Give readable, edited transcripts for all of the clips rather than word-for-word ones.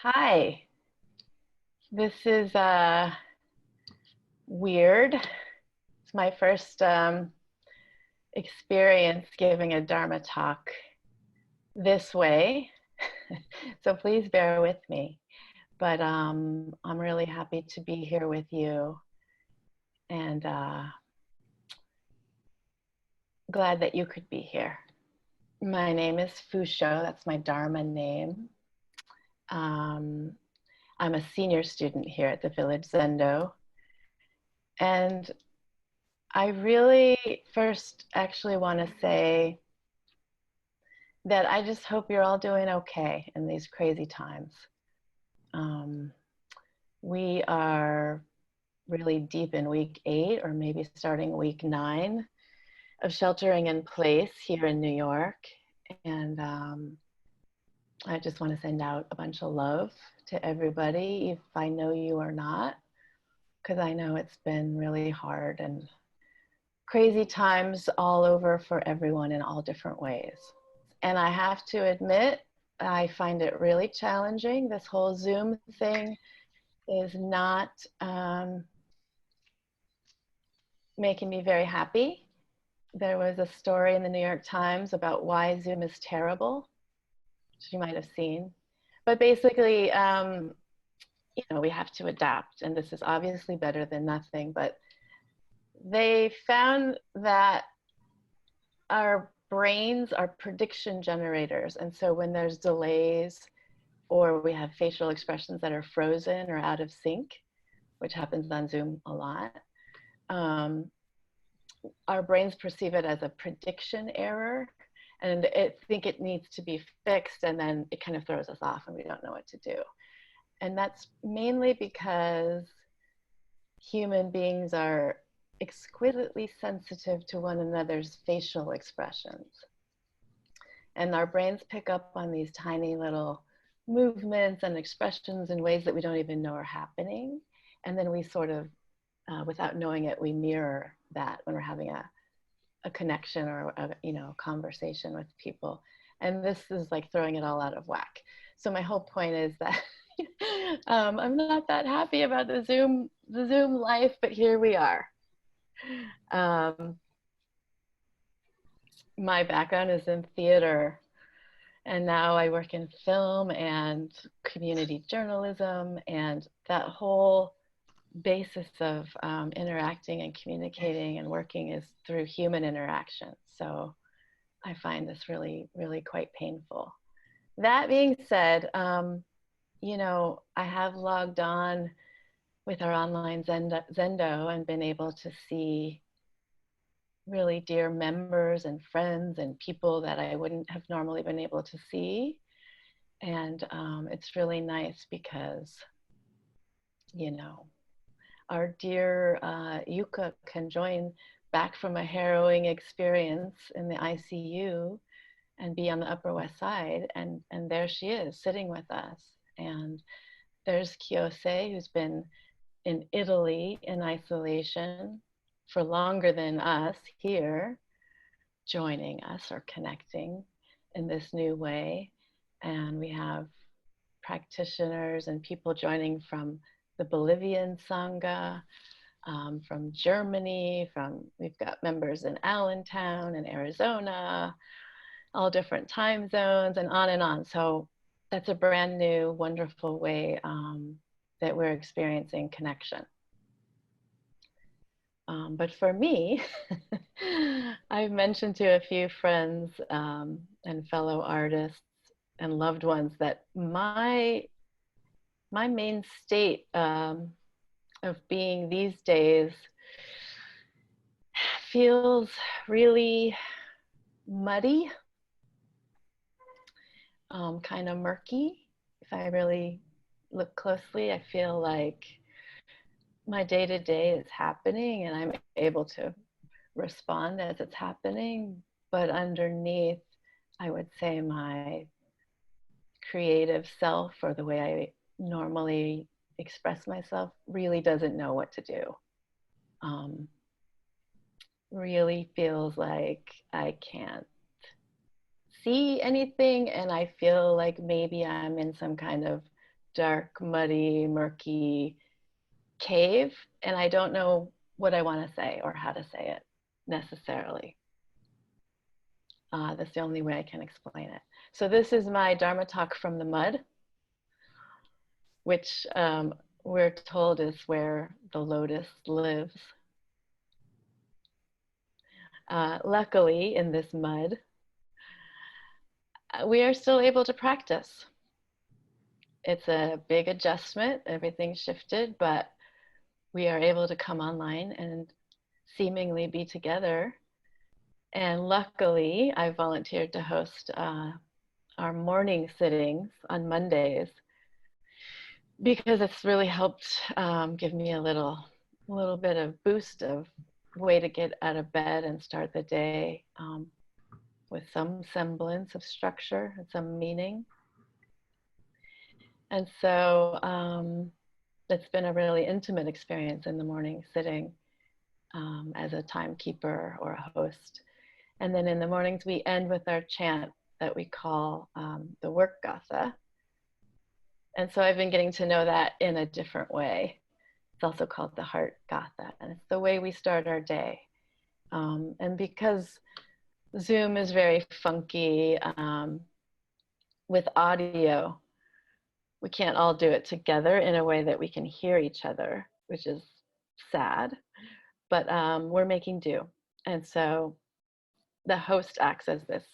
Hi, this is weird. It's my first experience giving a dharma talk this way, so please bear with me. But I'm really happy to be here with you and glad that you could be here. My name is Fusho, that's my dharma name. Um, I'm a senior student here at the Village Zendo. And I really first actually want to say that I just hope you're all doing okay in these crazy times. Um, we are really deep in week 8 or maybe starting week 9 of sheltering in place here in New York. And I just want to send out a bunch of love to everybody, if I know you or not, because I know it's been really hard and crazy times all over for everyone in all different ways. And I have to admit, I find it really challenging. This whole Zoom thing is not making me very happy. There was a story in the New York Times about why Zoom is terrible, which you might have seen. But basically, we have to adapt, and this is obviously better than nothing. But they found that our brains are prediction generators. And so when there's delays or we have facial expressions that are frozen or out of sync, which happens on Zoom a lot, our brains perceive it as a prediction error and think it needs to be fixed, and then it kind of throws us off and we don't know what to do. And that's mainly because human beings are exquisitely sensitive to one another's facial expressions. And our brains pick up on these tiny little movements and expressions in ways that we don't even know are happening. And then we sort of, without knowing it, we mirror that when we're having a connection or a conversation with people. And this is like throwing it all out of whack. So my whole point is that I'm not that happy about the Zoom life, but here we are. My background is in theater, and now I work in film and community journalism, and that whole basis of interacting and communicating and working is through human interaction. So I find this really, really quite painful. That being said, I have logged on with our online Zendo and been able to see really dear members and friends and people that I wouldn't have normally been able to see. And it's really nice because, our dear Yuka can join back from a harrowing experience in the ICU and be on the Upper West Side. And there she is sitting with us. And there's Kiyose, who's been in Italy in isolation for longer than us here, joining us or connecting in this new way. And we have practitioners and people joining from the Bolivian Sangha, from Germany, we've got members in Allentown and Arizona, all different time zones, and on and on. So that's a brand new, wonderful way that we're experiencing connection. But for me, I've mentioned to a few friends and fellow artists and loved ones that my main state of being these days feels really muddy, kind of murky. If I really look closely, I feel like my day-to-day is happening and I'm able to respond as it's happening, but underneath, I would say my creative self, or the way I normally express myself, really doesn't know what to do. Really feels like I can't see anything, and I feel like maybe I'm in some kind of dark, muddy, murky cave, and I don't know what I want to say or how to say it necessarily. That's the only way I can explain it. So this is my Dharma talk from the mud, which we're told is where the lotus lives. Luckily, in this mud, we are still able to practice. It's a big adjustment, everything shifted, but we are able to come online and seemingly be together. And luckily, I volunteered to host our morning sittings on Mondays because it's really helped give me a little bit of boost of way to get out of bed and start the day with some semblance of structure and some meaning. And so it's been a really intimate experience in the morning sitting as a timekeeper or a host. And then in the mornings we end with our chant that we call the work gatha. And so I've been getting to know that in a different way. It's also called the heart gatha, and it's the way we start our day. And because Zoom is very funky with audio, we can't all do it together in a way that we can hear each other, which is sad, but we're making do. And so the host acts as this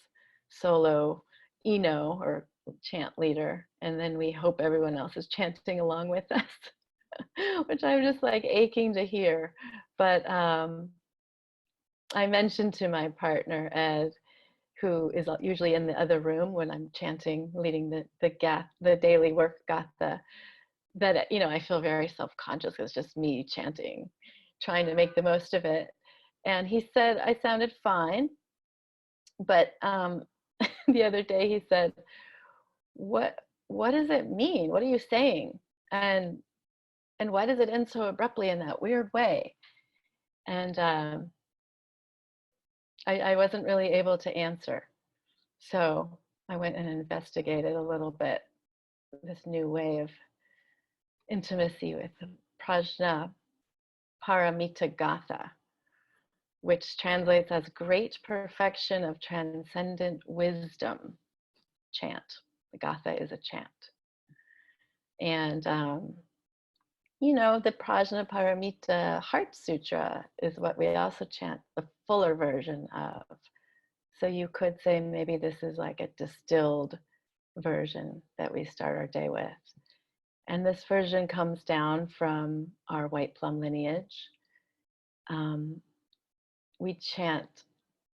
solo Eno or chant leader, and then we hope everyone else is chanting along with us, which I'm just like aching to hear. But I mentioned to my partner, Ed, who is usually in the other room when I'm chanting, leading the daily work gatha, that I feel very self-conscious. It's just me chanting, trying to make the most of it. And he said I sounded fine, but the other day he said, what does it mean? What are you saying? And why does it end so abruptly in that weird way? And I wasn't really able to answer. So I went and investigated a little bit this new way of intimacy with Prajna Paramita Gatha, which translates as great perfection of transcendent wisdom chant. The Gatha is a chant. And, the Prajna Paramita Heart Sutra is what we also chant, the fuller version of. So you could say maybe this is like a distilled version that we start our day with. And this version comes down from our white plum lineage. We chant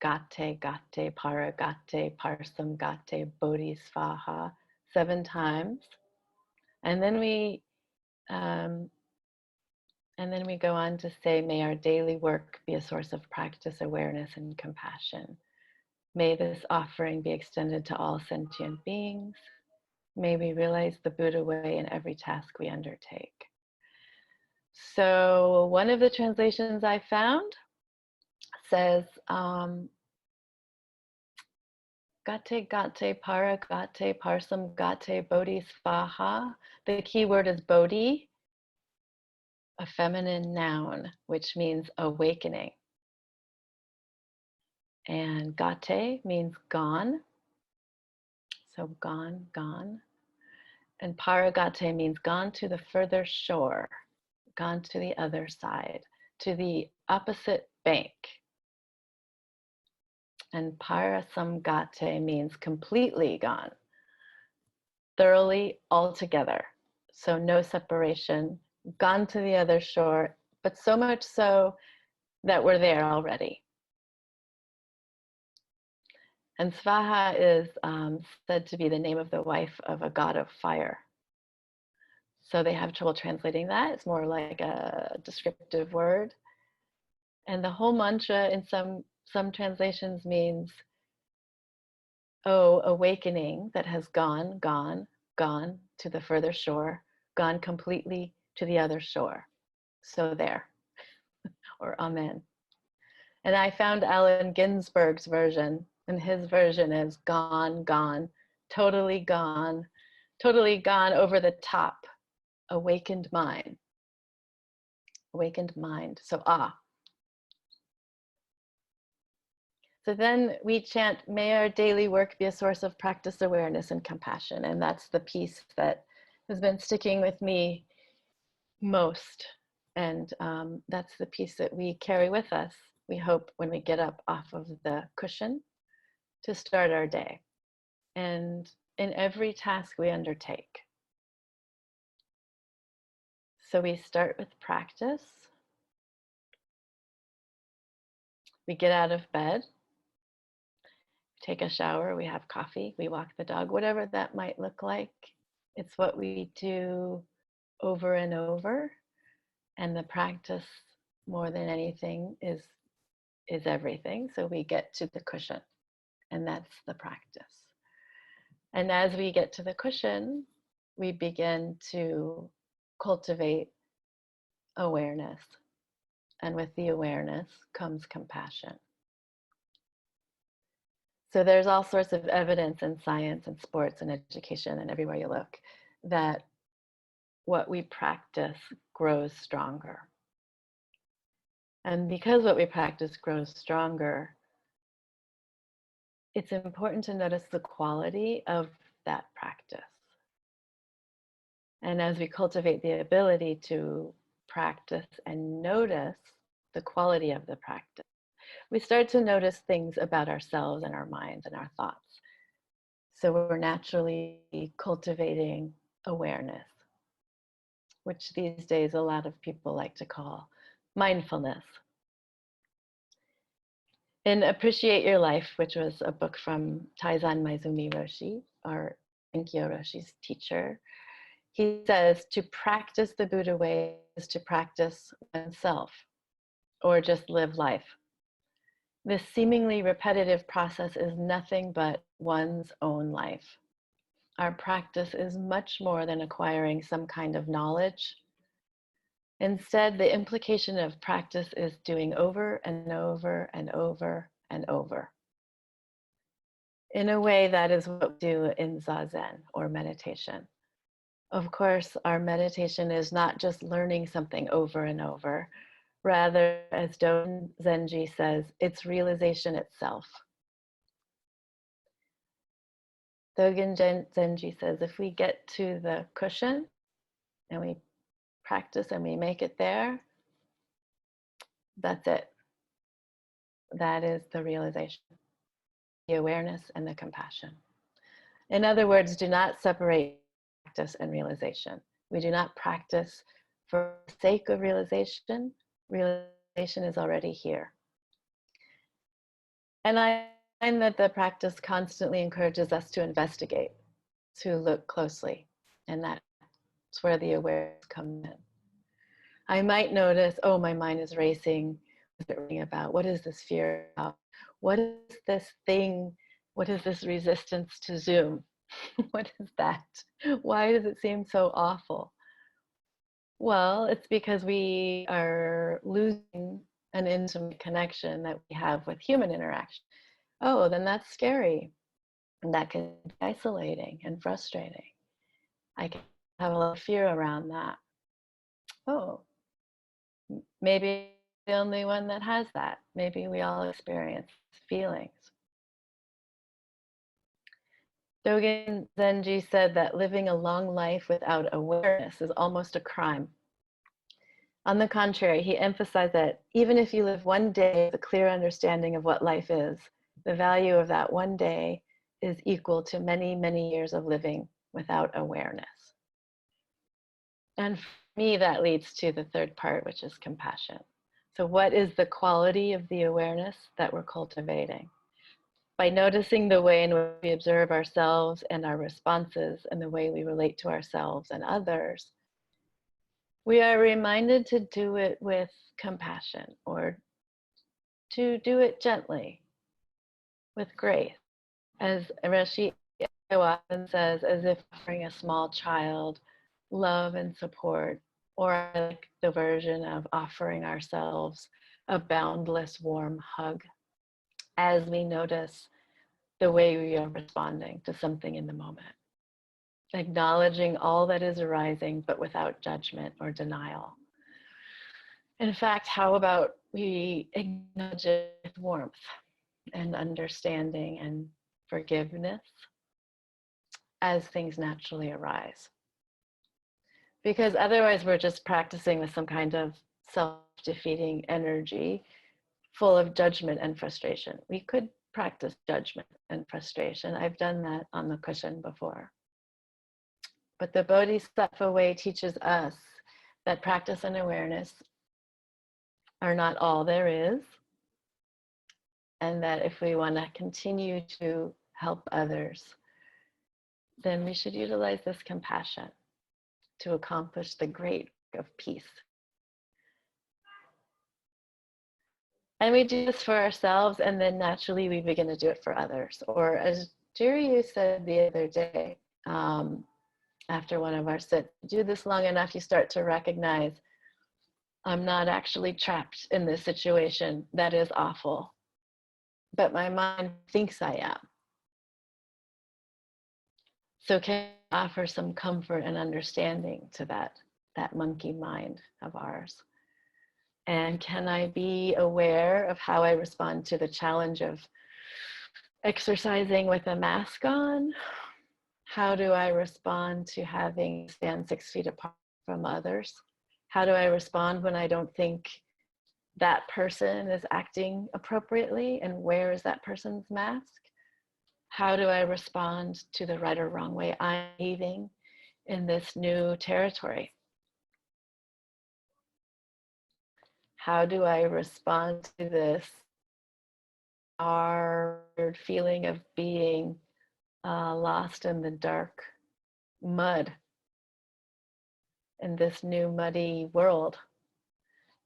Gate, Gate, Para, Gate, Parsam, Gate, Bodhisvaha 7 times. And then we go on to say, may our daily work be a source of practice, awareness, and compassion. May this offering be extended to all sentient beings. May we realize the Buddha way in every task we undertake. So one of the translations I found says, Gate, Gate, Para, Gate, Parsam, Gate, Bodhisvaha. The key word is Bodhi, a feminine noun, which means awakening. And Gate means gone. So gone, gone. And Paragate means gone to the further shore, gone to the other side, to the opposite bank. And Parasamgate means completely gone, thoroughly, altogether. So no separation, gone to the other shore, but so much so that we're there already. And Svaha is said to be the name of the wife of a god of fire. So they have trouble translating that. It's more like a descriptive word. And the whole mantra in some translations means, oh, awakening that has gone, gone, gone to the further shore, gone completely to the other shore. So there, or amen. And I found Allen Ginsberg's version, and his version is gone, gone, totally gone, totally gone over the top. Awakened mind. Awakened mind. So So then we chant, may our daily work be a source of practice, awareness, and compassion. And that's the piece that has been sticking with me most. And that's the piece that we carry with us, we hope, when we get up off of the cushion to start our day. And in every task we undertake. So we start with practice. We get out of bed, take a shower, we have coffee, we walk the dog, whatever that might look like. It's what we do over and over. And the practice, more than anything, is everything. So we get to the cushion, and that's the practice. And as we get to the cushion, we begin to cultivate awareness. And with the awareness comes compassion. So there's all sorts of evidence in science and sports and education and everywhere you look that what we practice grows stronger. And because what we practice grows stronger, it's important to notice the quality of that practice. And as we cultivate the ability to practice and notice the quality of the practice, we start to notice things about ourselves and our minds and our thoughts. So we're naturally cultivating awareness, which these days a lot of people like to call mindfulness. In Appreciate Your Life, which was a book from Taizan Maizumi Roshi, or Enkyo Roshi's teacher, he says to practice the Buddha way is to practice oneself, or just live life. This seemingly repetitive process is nothing but one's own life. Our practice is much more than acquiring some kind of knowledge. Instead, the implication of practice is doing over and over and over and over. In a way, that is what we do in zazen, or meditation. Of course, our meditation is not just learning something over and over. Rather, as Dogen Zenji says, it's realization itself. Dogen Zenji says, if we get to the cushion and we practice and we make it there, that's it. That is the realization, the awareness and the compassion. In other words, do not separate practice and realization. We do not practice for the sake of realization. Realization is already here. And I find that the practice constantly encourages us to investigate, to look closely, and that's where the awareness comes in. I might notice, oh, my mind is racing. What is it ringing about? What is this fear about? What is this thing? What is this resistance to Zoom? What is that? Why does it seem so awful? Well, it's because we are losing an intimate connection that we have with human interaction. Oh, then that's scary. And that can be isolating and frustrating. I can have a lot of fear around that. Oh, maybe the only one that has that. Maybe we all experience feelings. Dogen Zenji said that living a long life without awareness is almost a crime. On the contrary, he emphasized that even if you live one day with a clear understanding of what life is, the value of that one day is equal to many, many years of living without awareness. And for me, that leads to the third part, which is compassion. So what is the quality of the awareness that we're cultivating? By noticing the way in which we observe ourselves and our responses and the way we relate to ourselves and others, we are reminded to do it with compassion, or to do it gently, with grace. As Rashi often says, as if offering a small child love and support, or like the version of offering ourselves a boundless warm hug as we notice the way we are responding to something in the moment. acknowledging all that is arising, but without judgment or denial. In fact, how about we acknowledge it with warmth and understanding and forgiveness as things naturally arise? Because otherwise we're just practicing with some kind of self-defeating energy full of judgment and frustration. We could practice judgment and frustration. I've done that on the cushion before. But the Bodhisattva way teaches us that practice and awareness are not all there is, and that if we want to continue to help others, then we should utilize this compassion to accomplish the great work of peace. And we do this for ourselves, and then naturally we begin to do it for others. Or as Jiryu said the other day, after one of our sits, do this long enough, you start to recognize, I'm not actually trapped in this situation. That is awful. But my mind thinks I am. So can I offer some comfort and understanding to that monkey mind of ours? And can I be aware of how I respond to the challenge of exercising with a mask on? How do I respond to having to stand 6 feet apart from others? How do I respond when I don't think that person is acting appropriately? And where is that person's mask? How do I respond to the right or wrong way I'm behaving in this new territory? How do I respond to this hard feeling of being lost in the dark mud in this new muddy world?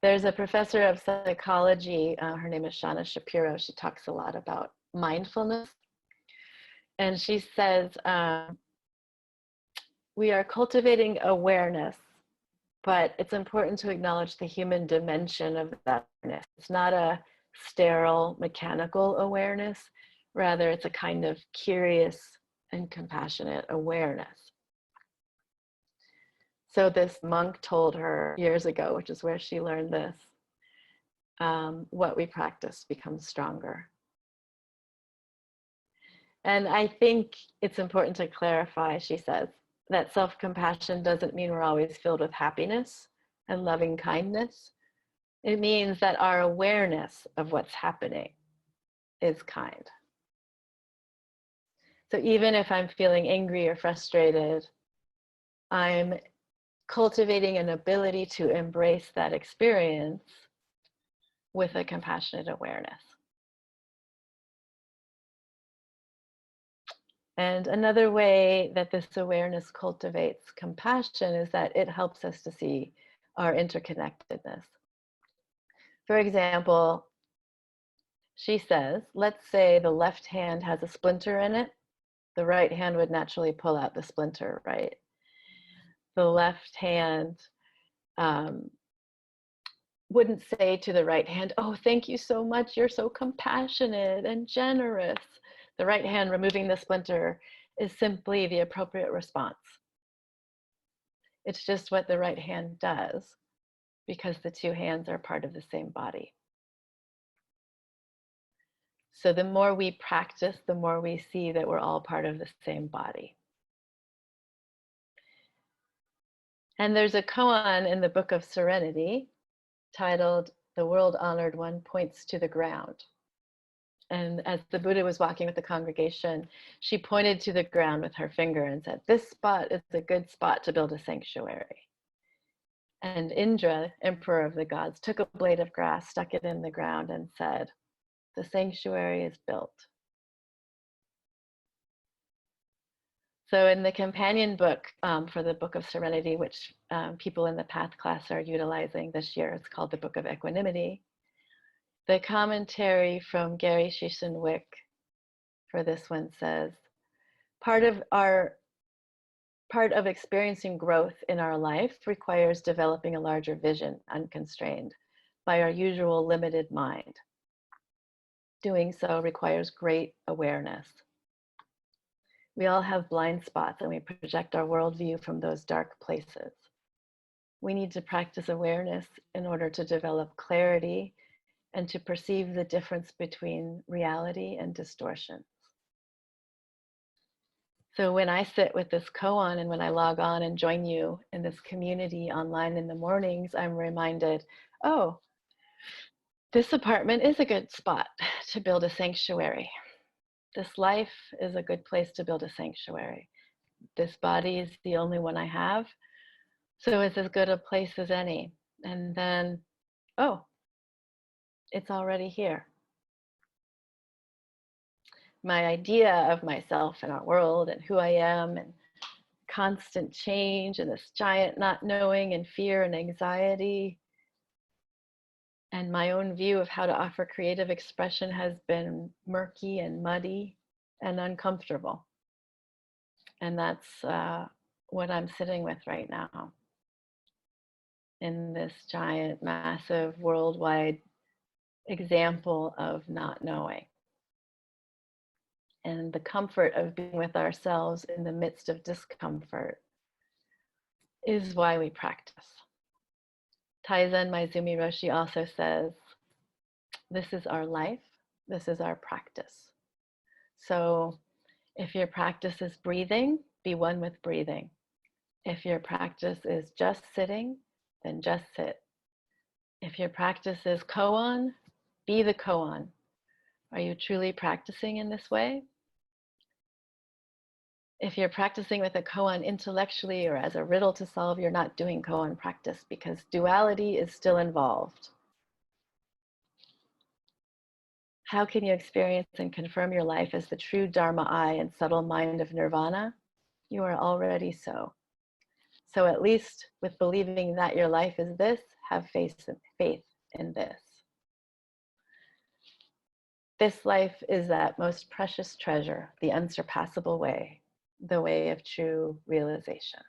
There's a professor of psychology, her name is Shauna Shapiro. She talks a lot about mindfulness. And she says, we are cultivating awareness, but it's important to acknowledge the human dimension of that awareness. It's not a sterile, mechanical awareness. Rather, it's a kind of curious and compassionate awareness. So this monk told her years ago, which is where she learned this, what we practice becomes stronger. And I think it's important to clarify, she says, that self-compassion doesn't mean we're always filled with happiness and loving kindness. It means that our awareness of what's happening is kind. So even if I'm feeling angry or frustrated, I'm cultivating an ability to embrace that experience with a compassionate awareness. And another way that this awareness cultivates compassion is that it helps us to see our interconnectedness. For example, she says, let's say the left hand has a splinter in it. The right hand would naturally pull out the splinter, right? The left hand wouldn't say to the right hand, oh, thank you so much. You're so compassionate and generous. The right hand removing the splinter is simply the appropriate response. It's just what the right hand does because the two hands are part of the same body. So the more we practice, the more we see that we're all part of the same body. And there's a koan in the Book of Serenity titled, "The World Honored One Points to the Ground." And as the Buddha was walking with the congregation, she pointed to the ground with her finger and said, this spot is a good spot to build a sanctuary. And Indra, emperor of the gods, took a blade of grass, stuck it in the ground and said, the sanctuary is built. So in the companion book for the Book of Serenity, which people in the Path class are utilizing this year, it's called the Book of Equanimity. The commentary from Gary Shishin-Wick for this one says, part of experiencing growth in our life requires developing a larger vision, unconstrained by our usual limited mind. Doing so requires great awareness. We all have blind spots and we project our worldview from those dark places. We need to practice awareness in order to develop clarity and to perceive the difference between reality and distortions. So when I sit with this koan and when I log on and join you in this community online in the mornings, I'm reminded, oh, this apartment is a good spot to build a sanctuary. This life is a good place to build a sanctuary. This body is the only one I have, so it's as good a place as any. And then, oh, it's already here. My idea of myself and our world and who I am and constant change and this giant not knowing and fear and anxiety and my own view of how to offer creative expression has been murky and muddy and uncomfortable. And that's what I'm sitting with right now in this giant, massive, worldwide example of not knowing. And the comfort of being with ourselves in the midst of discomfort is why we practice. Taizen Maizumi Roshi also says, this is our life, this is our practice. So if your practice is breathing, be one with breathing. If your practice is just sitting, then just sit. If your practice is koan, be the koan. Are you truly practicing in this way? If you're practicing with a koan intellectually or as a riddle to solve, you're not doing koan practice because duality is still involved. How can you experience and confirm your life as the true dharma I and subtle mind of nirvana? You are already so. So at least with believing that your life is this, have faith in this. This life is that most precious treasure, the unsurpassable way, the way of true realization.